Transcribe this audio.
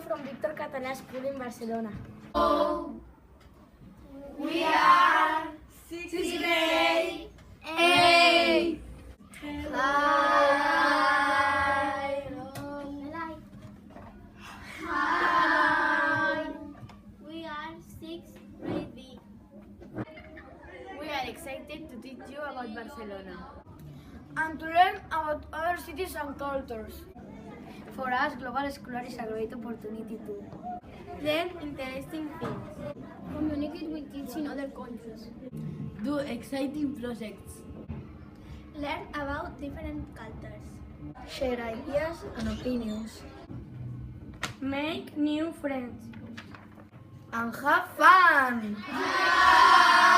from Víctor Català School in Barcelona. We are 6th grade A. Hi. Hi. We are 6th grade B. We are excited to teach you about Barcelona And to learn about other cities and cultures. For us, Global Scholar is a great opportunity to learn interesting things, communicate with kids in other countries, do exciting projects, learn about different cultures, share ideas and opinions, make new friends, and have fun! Bye!